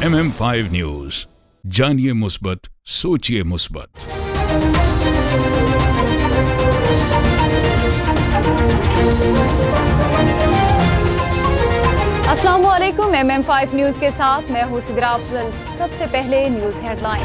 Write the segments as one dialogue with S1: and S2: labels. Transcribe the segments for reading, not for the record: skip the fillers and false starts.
S1: MM5 news, जानिए मुस्बत, सोचिए मुस्बत।
S2: अस्सलामुअलैकुम। MM5 न्यूज के साथ मैं हूं सिद्रा अफजल। सबसे पहले न्यूज हेडलाइन।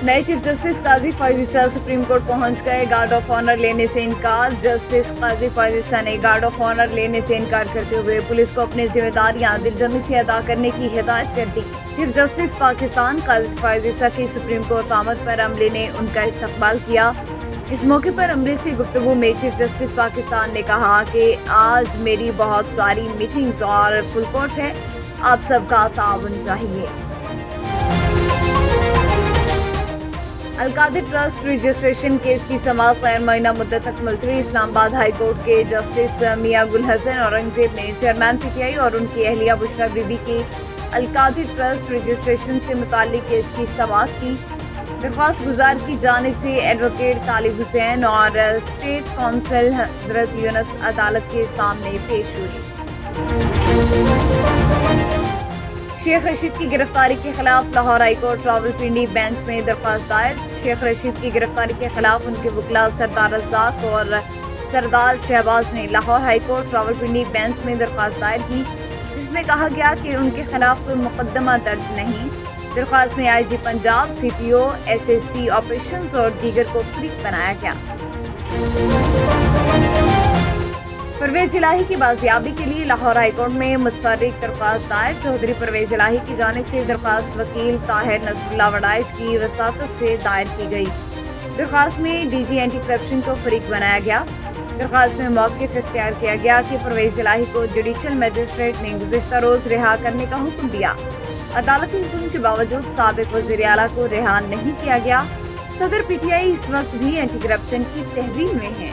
S2: नए चीफ जस्टिस काजी फाइज ईसा सुप्रीम कोर्ट पहुंच गए। गार्ड ऑफ ऑनर लेने से इनकार। जस्टिस काजी फाइज ईसा ने गार्ड ऑफ ऑनर लेने से इनकार करते हुए पुलिस को अपनी जिम्मेदारियां दिलजमी से अदा करने की हिदायत कर दी। चीफ जस्टिस पाकिस्तान काजी फाइज ईसा की सुप्रीम कोर्ट आमद पर अमले ने उनका इस्तकबाल किया। इस मौके पर अमले से गुफ्तगू में चीफ जस्टिस पाकिस्तान ने कहा कि आज मेरी बहुत सारी मीटिंग्स और फुल कोर्ट है, आप सबका ताउन चाहिए। अलकादिर ट्रस्ट रजिस्ट्रेशन केस की समाअत गैर मुअय्यना मुद्दत तक मुलतवी। इस्लामाबाद हाई कोर्ट के जस्टिस मियां गुल हसन औरंगजेब ने चेयरमैन PTI और उनकी अहलिया बुशरा बीबी की अलकादिर ट्रस्ट रजिस्ट्रेशन से मुताल्लिक केस की समाअत की। दरख्वास्त गुजार की जानिब से एडवोकेट तालिब हुसैन और स्टेट काउंसिल हजरत यूनुस अदालत के सामने पेश हुई। शेख रशीद की गिरफ्तारी के खिलाफ Lahore high court Rawalpindi bench में दरख्वास्त दायर। शेख रशीद की गिरफ्तारी के खिलाफ उनके वकील सरदार रज़ाक और सरदार शहबाज ने Lahore high court Rawalpindi bench में दरख्वास्त दायर की, जिसमें कहा गया कि उनके खिलाफ कोई मुकदमा दर्ज नहीं। दरख्वास्त में IG Punjab, CPO, SSP operations और दीगर को फरीक बनाया गया। परवेज इलाही की बाजियाबी के लिए लाहौर हाई कोर्ट में मुतफर्रिक दरख्वास्त दायर। चौधरी परवेज इलाही की जानिब से दरख्वास्त वकील ताहिर नसरुल्लाह वडाइश की वसातत से दायर की गई। दरख्वास्त में DG एंटी करप्शन को फरीक बनाया गया। दरख्वास्त में मौक़िफ़ इख्तियार किया गया कि परवेज इलाही को जुडिशल मजिस्ट्रेट ने गुज़िश्ता रोज़ रिहा करने का हुक्म दिया। अदालती हुक्म के बावजूद साबिक़ वज़ीर आला को रिहा नहीं किया गया। सदर PTI इस वक्त भी एंटी करप्शन की तहवील में है।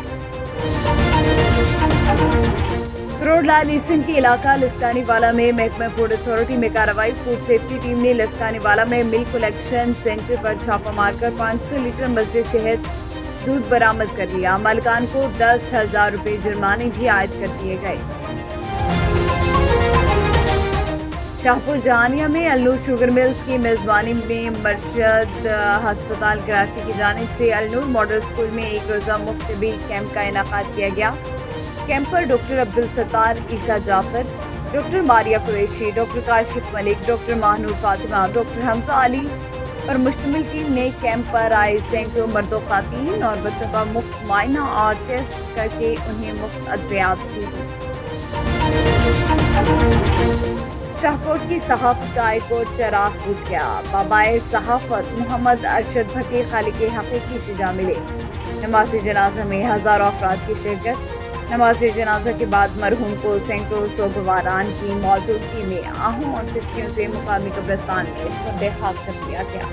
S2: रोडलाल ईसन के इलाका लस्कानी वाला में महकमा फूड अथॉरिटी में कार्रवाई। फूड सेफ्टी टीम ने लस्कानी वाला में मिल्क कलेक्शन सेंटर पर छापा मारकर 500 लीटर मज़े सेहत दूध बरामद कर लिया। मालिकान को 10,000 रुपये जुर्माने भी आयद कर दिए गए। शाहपुर जहानिया में अलनूर शुगर मिल्स की मेज़बानी में मरशद हस्पताल कराची की जानिब से अलनूर मॉडल स्कूल में एक रोज़ा मुफ्त तबी कैंप का इनेकाद किया गया। कैंप पर doctor Abdul Sattar Isa Jafar, doctor Maria Qureshi, doctor Kashif Malik, doctor Mahnoor Fatima, doctor Hamza Ali पर मुश्तमिल टीम ने कैंप पर आए सैकड़ों मर्दों, खातीन और बच्चों का मुफ्त मुआयना और टेस्ट करके उन्हें मुफ्त अद्वियात दी। शाहकोट की सहाफत का हाईकोर्ट चराग बुझ गया। बाबाए सहाफत मोहम्मद अरशद भट्टी खालिक हकीकी से जा मिले। नमाज जनाजा में हज़ारों अफराद की शिरकत। नमाज जनाजा के बाद मरहूम को सैकड़ों सोगवारान की मौजूदगी में आहों और सिस्कियों से मुकामी कब्रिस्तान में इस पर खाक कर दिया गया।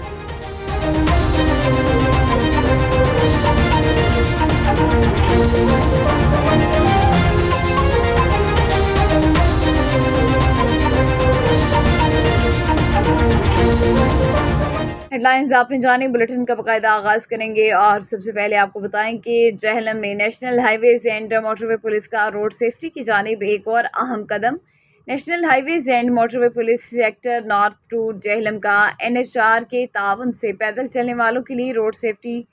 S2: हेडलाइंस आपने जाने, बुलेटिन का बाकायदा आगाज़ करेंगे और सबसे पहले आपको बताएं कि जहलम में national highways and motorway police का रोड सेफ्टी की जानिब एक और अहम कदम। National highways and motorway police sector north 2 Jhelum का NHR के ताउन से पैदल चलने वालों के लिए रोड सेफ्टी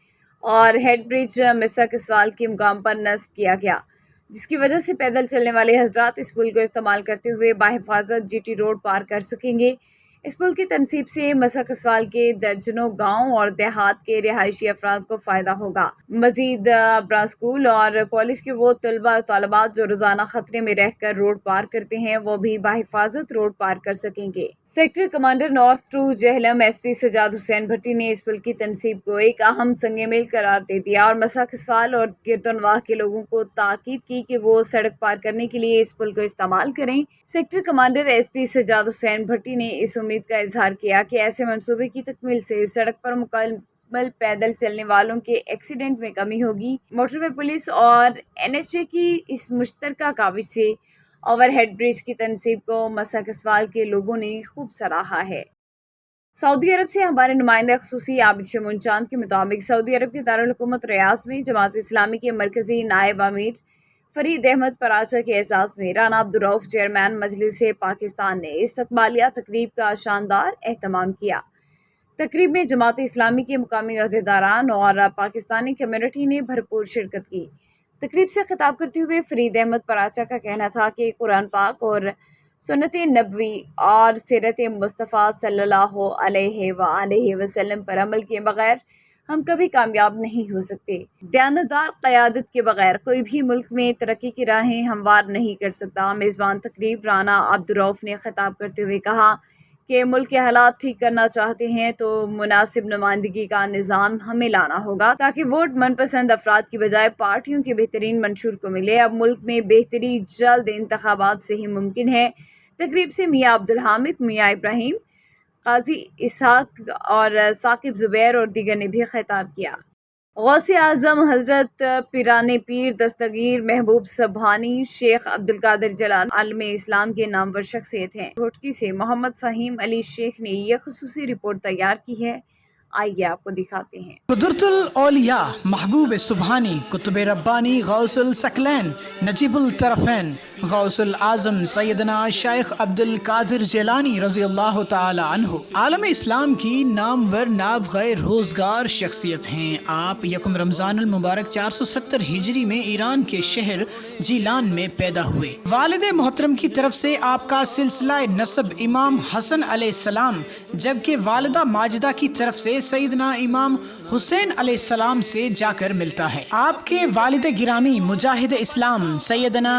S2: और हेड ब्रिज मिसा किसवाल के मुकाम पर नस्ब किया गया, जिसकी वजह से पैदल चलने वाले हजरात इस पुल को इस्तेमाल करते हुए बाहिफाजत GT रोड पार कर सकेंगे। इस पुल की तनसीब से मसा कसवाल के दर्जनों गांव और देहात के रिहायशी अफराद को फ़ायदा होगा। मज़ीद अपना स्कूल और कॉलेज के वो तलबा तलबात जो रोज़ाना ख़तरे में रहकर रोड पार करते हैं, वो भी बाहिफाजत रोड पार कर सकेंगे। Sector commander north 2 Jhelum SP Sajjad Hussain Bhatti ने इस पुल की तनसीब को एक अहम संग मील करार दे दिया और मसा कसवाल और गिरदनवाह के लोगों को ताकीद की कि वो सड़क पार करने के लिए इस पुल को इस्तेमाल करें। Sector commander SP Sajjad Hussain Bhatti ने इस उम्मीद का इजहार किया कि ऐसे मंसूबे की तकमील से सड़क पर मुकम्मल पैदल चलने वालों के एक्सीडेंट में कमी होगी। मोटरवे पुलिस और NHA की इस मुश्तरका काविश से ओवरहेड ब्रिज की तनसीब को मसा कसवाल के लोगों ने खूब सराहा है। सऊदी अरब से हमारे नुमाइंदा ख़ुसूसी आबिद शमून चांद के मुताबिक सऊदी अरब के दारुल हुकूमत रियाज में जमात इस्लामी के मरकज़ी नायब अमीर फरीद अहमद पराचा के एजाज़ में राना अब्दुर्रऊफ़ चेयरमैन मजलिस पाकिस्तान ने इस्तक़बालिया तकरीब का शानदार एहतमाम किया। तकरीब में जमात इस्लामी के मुकामी अहदेदारान और पाकिस्तानी कम्युनिटी ने भरपूर शिरकत की। तकरीब से खिताब करते हुए फरीद अहमद पराचा का कहना था कि कुरान पाक और सुन्नत नबवी और सीरत मुस्तफ़ा सल्लल्लाहु अलैहि वसल्लम पर अमल किए बगैर हम कभी कामयाब नहीं हो सकते। दयानतदार क़यादत के बगैर कोई भी मुल्क में तरक्की की राहें हमवार नहीं कर सकता। मेज़बान तकरीब राना अब्दुर्रऊफ़ ने खिताब करते हुए कहा कि मुल्क के हालात ठीक करना चाहते हैं तो मुनासिब नुमाइंदगी का निज़ाम हमें लाना होगा ताकि वोट मनपसंद अफराद की बजाय पार्टियों के बेहतरीन मंशूर को मिले। अब मुल्क में बेहतरी जल्द इंतखाबात से ही मुमकिन है। तकरीब से मियाँ अब्दुल हामिद, मियाँ इब्राहिम, काजी इसहाक और साकिब ज़ुबैर और दीगर ने भी खिताब किया। गौसे आज़म हज़रत पिराने पीर दस्तगीर महबूब सब्हानी शेख अब्दुल कादिर जिलानी आलमे इस्लाम के नामवर शख्सियत हैं। रोहटकी से मोहम्मद फ़हीम अली शेख ने यह ख़ुसूसी रिपोर्ट तैयार की है, आइए आपको दिखाते हैं।
S3: कुदरतुल औलिया महबूब सुबहानी कुतुब रब्बानी गौसुल सकलैन नजीबुल तरफ़ैन गौसुल आज़म सैयदना शेख अब्दुल कादिर जिलानी रज़ी अल्लाह ताला अन्हु आलम इस्लाम की नामवर नाबग़ैर रोज़गार शख्सियत हैं। आप यकम रमज़ानुल मुबारक 470 हिजरी में ईरान के शहर जीलान में पैदा हुए। वालिद मोहतरम की तरफ से आपका सिलसिला नसब इमाम हसन अलैहिस्सलाम, जबकि वालिदा माजिदा की तरफ से सैयदना इमाम हुसैन अलैहिस्सलाम से जाकर मिलता है। आपके वालिद गिरामी मुजाहिद इस्लाम सैयदना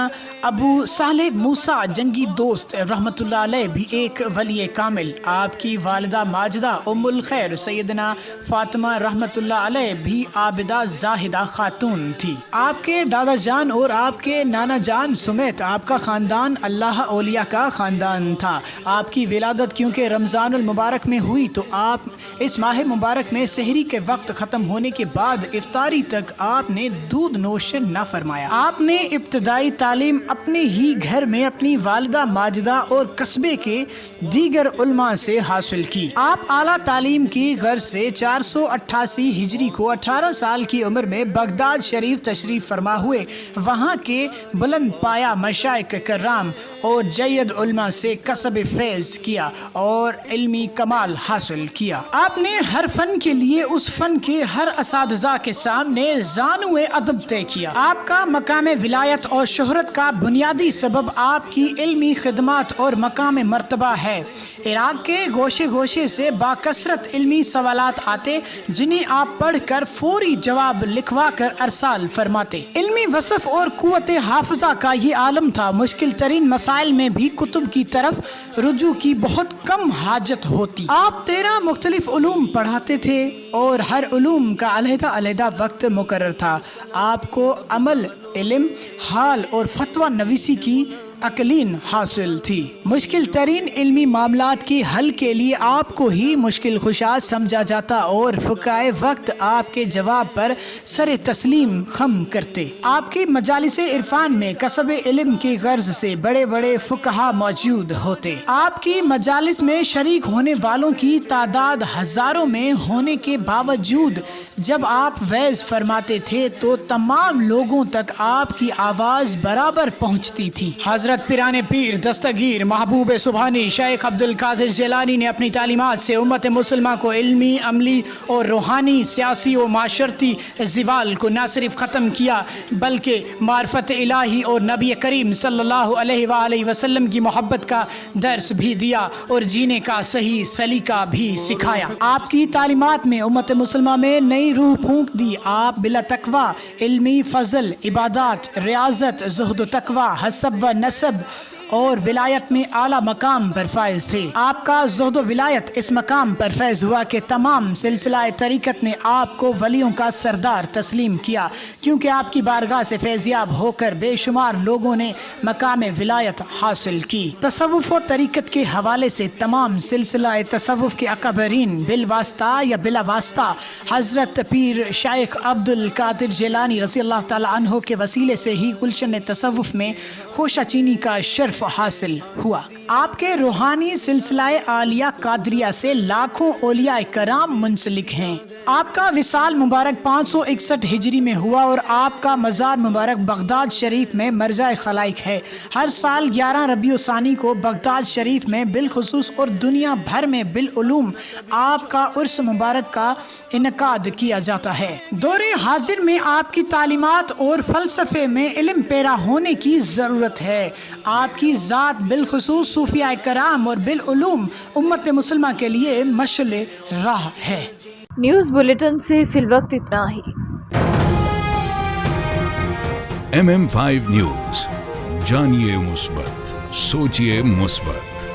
S3: अबू सालेह मूसा जंगी दोस्त रहमतुल्लाह अलैह भी एक वली कामिल। आपकी वालिदा माजिदा उम्मुल खैर सैयदना फातिमा रहमतुल्लाह अलैह भी आबिदा जाहिदा खातून थी। आपके दादा जान और आपके नाना जान समेत आपका खानदान अल्लाह औलिया का खानदान था। आपकी विलादत क्योंकि रमज़ानुल मुबारक में हुई तो आप इस माह मुबारक में सहरी के वक्त ख़त्म होने के बाद इफ्तारी तक आपने दूध नोश न फरमाया। आपने इब्तदाई तालीम अपने ही घर में अपनी वालिदा माजिदा और कस्बे के दीगर उलमा से हासिल की। आप आला तालीम की गर्ज से 488 हिजरी को 18 साल की उम्र में बगदाद शरीफ तशरीफ फरमा हुए। वहाँ के बुलंद पाया मशाइख करराम और जयद उलमा से कसब फैज़ किया और इल्मी कमाल हासिल किया। आपने हर फन के लिए उस फन के हर असातिज़ा के सामने ज़ानुए अदब तय किया। आपका मकाम विलायत और शोहरत का बुनियादी सबब आपकी इल्मी खिदमत और मकाम मर्तबा है। इराक के गोशे गोशे से बाकसरत इल्मी सवालात आते जिन्हें आप पढ़ कर फौरी जवाब लिखवा कर अरसाल फरमाते। इल्मी वसफ और कुव्वत हाफिजा का ये आलम था। मुश्किल तरीन मसाइल में भी कुतुब की तरफ रुजू की बहुत कम हाजत होती। आप 13 मुख्तलिफ उलूम पढ़ाते थे और हर उलूम का अलहदा अलहदा वक्त मुकर्रर था। आपको अमल, इल्म, हाल और फतवा नवीसी की अकलीन हासिल थी। मुश्किल तरीन इल्मी मामलात के हल के लिए आपको ही मुश्किल खुशाद समझा जाता और फुकाए वक्त आपके जवाब पर सर तस्लीम खम करते। आपकी मजालिस इरफान में कसब इल्म की गर्ज से बड़े बड़े फुकहा मौजूद होते। आपकी मजालिस में शरीक होने वालों की तादाद हजारों में होने के बावजूद जब आप वैज़ फरमाते थे तो तमाम लोगों तक आपकी आवाज़ बराबर पहुँचती थी। हज़रत पिराने पीर दस्तगीर महबूब सुबहानी शेख अब्दुल कादिर जिलानी ने अपनी तालीमात से उम्मत मुसलमान को इल्मी, अमली और रूहानी, सियासी और माशरती ज़िवाल को न सिर्फ ख़त्म किया बल्कि मार्फत इलाही और नबी करीम सल्लल्लाहु अलैहि वसल्लम की मोहब्बत का दर्स भी दिया और जीने का सही सलीका भी सिखाया। आपकी तालीमात में उम्मत मुसलमान में नई रूह फूंक दी। आप बिला तकवा इल्मी फजल, इबादत, रियाजत, ज़ुहद, तकवा, हसब व नसब और विलायत में आला मकाम पर फैज़ थे। आपका ज़ुहद विलायत इस मकाम पर फैज़ हुआ कि तमाम सिलसिला तरीक़त ने आपको वलियों का सरदार तस्लीम किया, क्योंकि आपकी बारगाह से फैज़याब होकर बेशुमार लोगों ने मकाम विलायत हासिल की। तसव्वुफ़ व तरीक़त के हवाले से तमाम सिलसिला तसव्वुफ़ के अकबरीन बिलवास्ता या बिला वास्ता हज़रत पीर शेख अब्दुल कादिर जिलानी रज़ी अल्लाह ताला अन्हु के वसीले से ही गुलशन तसव्वुफ़ में खोशा चीनी का शर्फ लुत्फ हासिल हुआ। आपके रूहानी सिलसिला आलिया कादरिया से लाखों औलिया कराम मुंसलिक हैं। आपका विसाल मुबारक 561 हिजरी में हुआ और आपका मज़ार मुबारक बगदाद शरीफ में मरजा खलाइक है। हर साल 11 रबीउ सानी को बगदाद शरीफ में बिलखुसूस और दुनिया भर में बिलउलूम आपका उर्स मुबारक का इनकाद किया जाता है। दौरे हाजिर में आपकी तालीमात और फलसफे में इल्म पैरा होने की ज़रूरत है। आपकी ज़ात बिलखुसूस सूफिया कराम और बिलउलूम उम्मत मुसलमा के लिए मशअल राह है।
S2: न्यूज़ बुलेटिन से फिलवक्त इतना ही।
S1: MM5 न्यूज, जानिए मुस्बत, सोचिए मुस्बत।